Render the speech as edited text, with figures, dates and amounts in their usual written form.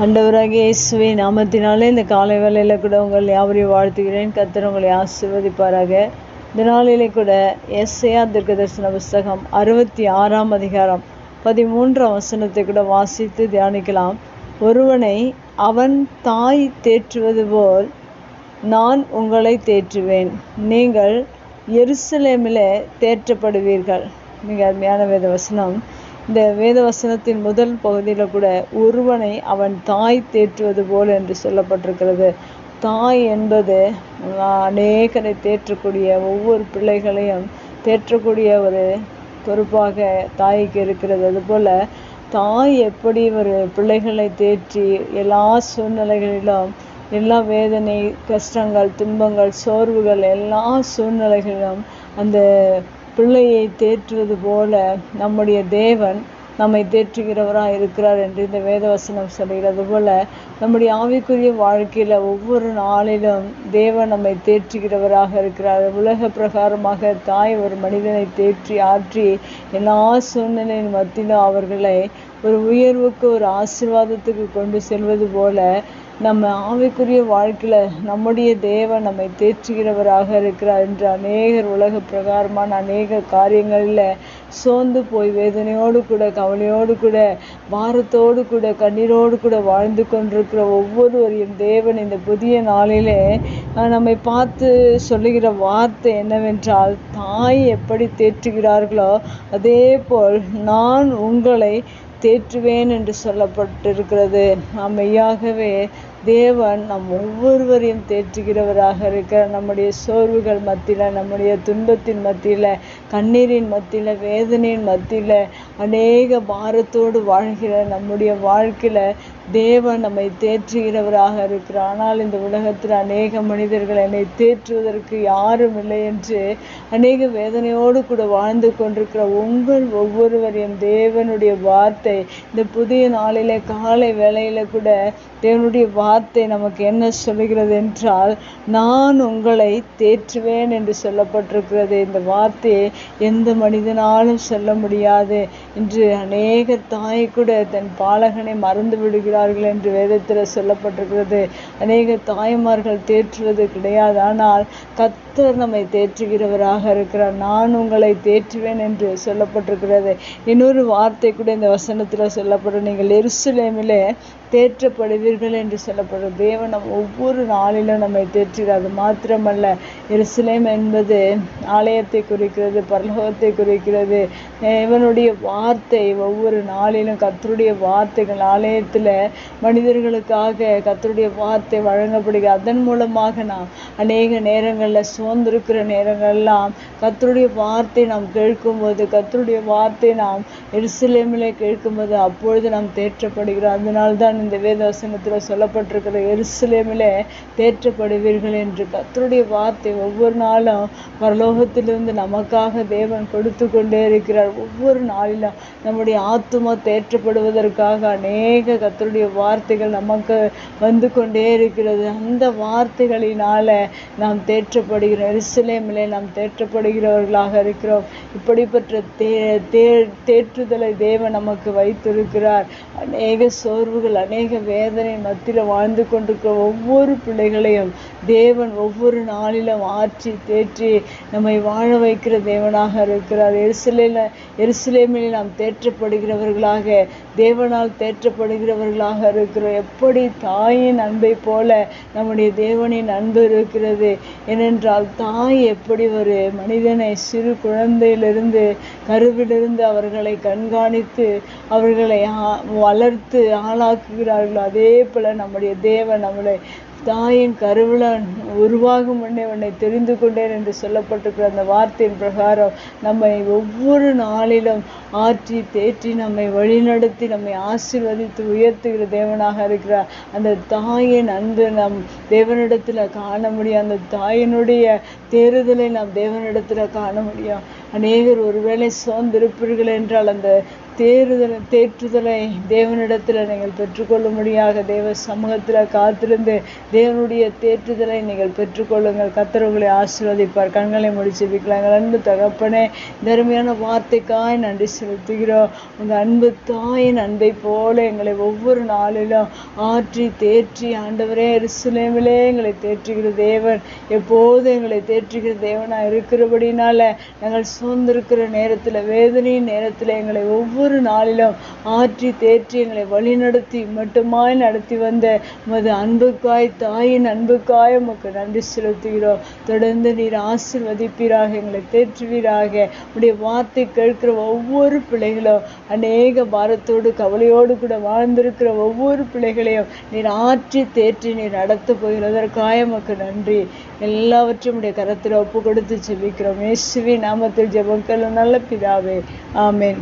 ஆண்டவராகிய இயேசுவின் நாமத்தினாலே இந்த காலை வேளையில் கூட உங்கள் யாவரையும் வாழ்த்துகிறேன். கர்த்தர் உங்களை ஆசீர்வதிப்பாராக. இந்த நாளிலே கூட எஸ்ஐயா தீர்க்கதரிசன புஸ்தகம் 66ஆம் அதிகாரம் 13ஆம் வசனத்தை கூட வாசித்து தியானிக்கலாம். ஒருவனை அவன் தாய் தேற்றுவது போல் நான் உங்களை தேற்றுவேன், நீங்கள் எருசலேமிலே தேற்றப்படுவீர்கள். மிக அருமையான வேத வசனம். இந்த வேத வசனத்தின் முதல் பகுதியில் கூட ஒருவனை அவன் தாய் தேற்றுவது போல் என்று சொல்லப்பட்டிருக்கிறது. தாய் என்பது அநேகரை தேற்றக்கூடிய, ஒவ்வொரு பிள்ளைகளையும் தேற்றக்கூடிய ஒரு பொறுப்பாக தாய்க்கு இருக்கிறது. அதுபோல் தாய் எப்படி ஒரு பிள்ளைகளை தேற்றி எல்லா சூழ்நிலைகளிலும், எல்லா வேதனை, கஷ்டங்கள், துன்பங்கள், சோர்வுகள், எல்லா சூழ்நிலைகளிலும் அந்த பிள்ளையை தேற்றுவது போல நம்முடைய தேவன் நம்மை தேற்றுகிறவராக இருக்கிறார் என்று இந்த வேதவசனம் சொல்கிறது. போல நம்முடைய ஆவிக்குரிய வாழ்க்கையில் ஒவ்வொரு நாளிலும் தேவன் நம்மை தேற்றுகிறவராக இருக்கிறார். உலக பிரகாரமாக தாய் ஒரு மனிதனை தேற்றி ஆற்றி எல்லா சூழ்நிலையின் மத்தியிலும் அவர்களை ஒரு உயர்வுக்கு, ஒரு ஆசீர்வாதத்துக்கு கொண்டு செல்வது போல நம்ம ஆவிக்குரிய வாழ்க்கையில் நம்முடைய தேவன் நம்மை தேற்றுகிறவராக இருக்கிறார் என்று அநேகர் உலக பிரகாரமான அநேக காரியங்களில் சோர்ந்து போய் வேதனையோடு கூட, கவலையோடு கூட, பாரத்தோடு கூட, கண்ணீரோடு கூட வாழ்ந்து கொண்டிருக்கிற ஒவ்வொருவரையும் தேவன் இந்த புதிய நாளிலே நம்மை பார்த்து சொல்லுகிற வார்த்தை என்னவென்றால், தாய் எப்படி தேற்றுகிறார்களோ அதே போல் நான் உங்களை தேற்றுவேன் என்று சொல்லப்பட்டிருக்கிறது. மெய்யாகவே தேவன் நம் ஒவ்வொருவரையும் தேற்றுகிறவராக இருக்கிறார். நம்முடைய சோர்வுகள் மத்தியில், நம்முடைய துன்பத்தின் மத்தியில், கண்ணீரின் மத்தியில், வேதனையின் மத்தியில், அநேக பாரத்தோடு வாழ்கிற நம்முடைய வாழ்க்கையில் தேவன் நம்மை தேற்றுகிறவராக இருக்கிறார். ஆனால் இந்த உலகத்தில் அநேக மனிதர்கள் என்னை தேற்றுவதற்கு யாரும் இல்லை என்று அநேக வேதனையோடு கூட வாழ்ந்து கொண்டிருக்கிற உங்கள் ஒவ்வொருவரையும் தேவனுடைய வார்த்தை இந்த புதிய நாளிலே காலை வேளையில் கூட தேவனுடைய வார்த்தை நமக்கு என்ன சொல்லுகிறது என்றால், நான் உங்களை தேற்றுவேன் என்று சொல்லப்பட்டிருக்கிறது. இந்த வார்த்தையை எந்த மனிதனாலும் சொல்ல முடியாது என்று அநேக தாய் கூட தன் பாலகனை மறந்து விடுகிறார்கள் என்று வேதத்தில் சொல்லப்பட்டிருக்கிறது. அநேக தாய்மார்கள் தேற்றுவது கிடையாது. ஆனால் கர்த்தர் நம்மை தேற்றுகிறவராக இருக்கிறார். நான் உங்களை தேற்றுவேன் என்று சொல்லப்பட்டிருக்கிறது. இன்னொரு வார்த்தை கூட இந்த வசனத்தில் சொல்லப்படும், நீங்கள் எருசலேமிலே தேற்றப்படுவீர்கள் என்று சொல்லப்படும். தேவன் நம் ஒவ்வொரு நாளிலும் நம்மை தேற்றுகிறார். அது மாத்திரமல்ல, எருசலேம் என்பது ஆலயத்தை குறிக்கிறது, பரலோகத்தை குறிக்கிறது. இவனுடைய வார்த்தை ஒவ்வொரு நாளிலும் கர்த்தருடைய வார்த்தைகள் ஆலயத்தில் மனிதர்களுக்காக கர்த்தருடைய வார்த்தை வழங்கப்படுகிறது. அதன் மூலமாக நாம் அநேக நேரங்களில் சோர்ந்திருக்கிற நேரங்கள்லாம் கர்த்தருடைய வார்த்தை நாம் கேட்கும்போது, கர்த்தருடைய வார்த்தை நாம் எருசலேமிலே கேட்கும்போது அப்பொழுது நாம் தேற்றப்படுகிறோம். அதனால்தான் இந்த வேதவசனத்தில் சொல்லப்பட்டிருக்கிற எருசலேமிலே தேற்றப்படுவீர்கள் என்று. கர்த்தருடைய வார்த்தை ஒவ்வொரு நாளும் பரலோகத்திலிருந்து நமக்காக தேவன் கொடுத்து கொண்டே இருக்கிறார். ஒவ்வொரு நாளிலும் நம்முடைய ஆத்துமா தேற்றப்படுவதற்காக அநேக கர்த்தருடைய வார்த்தைகள் நமக்கு வந்து கொண்டே இருக்கிறது. அந்த வார்த்தைகளினால நாம் தேற்றப்படுகிறோம். எருசலேமிலே நாம் தேற்றப்படுகிறவர்களாக இருக்கிறோம். இப்படிப்பட்ட தேற்றுதலை தேவன் நமக்கு வைத்திருக்கிறார். அநேக சோர்வுகள், அநேக வேதனை மத்தியில் வாழ்ந்து கொண்டிருக்கிற ஒவ்வொரு பிள்ளைகளையும் தேவன் ஒவ்வொரு நாளிலும் ஆற்றி தேற்றி நம்மை வாழ வைக்கிற தேவனாக இருக்கிறார். எருசலேமில் நாம் தேற்றப்படுகிறவர்களாக, தேவனால் தேற்றப்படுகிறவர்களாக இருக்கிறோம். எப்படி தாயின் அன்பை போல நம்முடைய தேவனின் அன்பு இருக்கிறது. ஏனென்றால் தாய் எப்படி ஒரு மனிதனை சிறு குழந்தையிலிருந்து, கருவிலிருந்து அவர்களை கண்காணித்து அவர்களை வளர்த்து ஆளாக்குகிறார்களோ அதே போல நம்முடைய தேவன் நம்மளை தாயின் கருவில உருவாகும் முன்னே உன்னை தெரிந்து கொண்டேன் என்று சொல்லப்பட்டிருக்கிற அந்த வார்த்தையின் பிரகாரம் நம்மை ஒவ்வொரு நாளிலும் ஆற்றி தேற்றி நம்மை வழிநடத்தி நம்மை ஆசீர்வதித்து உயர்த்துகிற தேவனாக இருக்கிறார். அந்த தாயின் அன்பு நம் தேவனிடத்தில் காண முடியும். அந்த தாயினுடைய தேறுதலை நாம் தேவனிடத்தில் காண முடியும். அநேகர் ஒருவேளை சோர்ந்திருப்பீர்கள் என்றால் அந்த தேற்றுதலை தேவனிடத்தில் நீங்கள் பெற்றுக்கொள்ளும்படியாக தேவ சமூகத்தில் காத்திருந்து தேவனுடைய தேற்றுதலை நீங்கள் பெற்றுக்கொள்ளுங்கள். கர்த்தர் உங்களை ஆசீர்வதிப்பார். கண்களை முடிச்சு வைக்கலாம். எங்கள் அன்பு தகப்பனே, தருமையான வார்த்தைக்காய் நன்றி செலுத்துகிறோம். உங்கள் அன்பு தாயின் அன்பை போல எங்களை ஒவ்வொரு நாளிலும் ஆற்றி தேற்றி ஆண்டவரே எருசலேமிலே எங்களை தேற்றுகிற தேவன், எப்போது எங்களை தேற்றுகிற தேவனாக இருக்கிறபடினால நாங்கள் சூழ்ந்திருக்கிற நேரத்தில் வேதனையின் நேரத்தில் எங்களை ஒவ்வொரு நாளிலும் ஆற்றி தேற்றி எங்களை வழிநடத்தி மட்டுமாய் நடத்தி வந்த உமது அன்புக்காய் தாயின் அன்புக்காய் உமக்கு நன்றி செலுத்துகிறோம். தொடர்ந்து நீர் ஆசீர்வதிப்பீராக, எங்களை தேற்றுவீராக. உடைய வார்த்தை கேட்கிற ஒவ்வொரு பிள்ளைகளும் அநேக பாரத்தோடு கவலையோடு கூட வாழ்ந்திருக்கிற ஒவ்வொரு பிள்ளைகளையும் நீர் ஆற்றி தேற்றி நீர் நடத்த போகிறதற்காக உமக்கு நன்றி. எல்லாவற்றையும் உடைய கரத்தில் ஒப்பு கொடுத்து ஜெபிக்கிறோம். இயேசுவின் நாமத்தில் ஜெபங்கள் நல்ல பிதாவே, ஆமென்.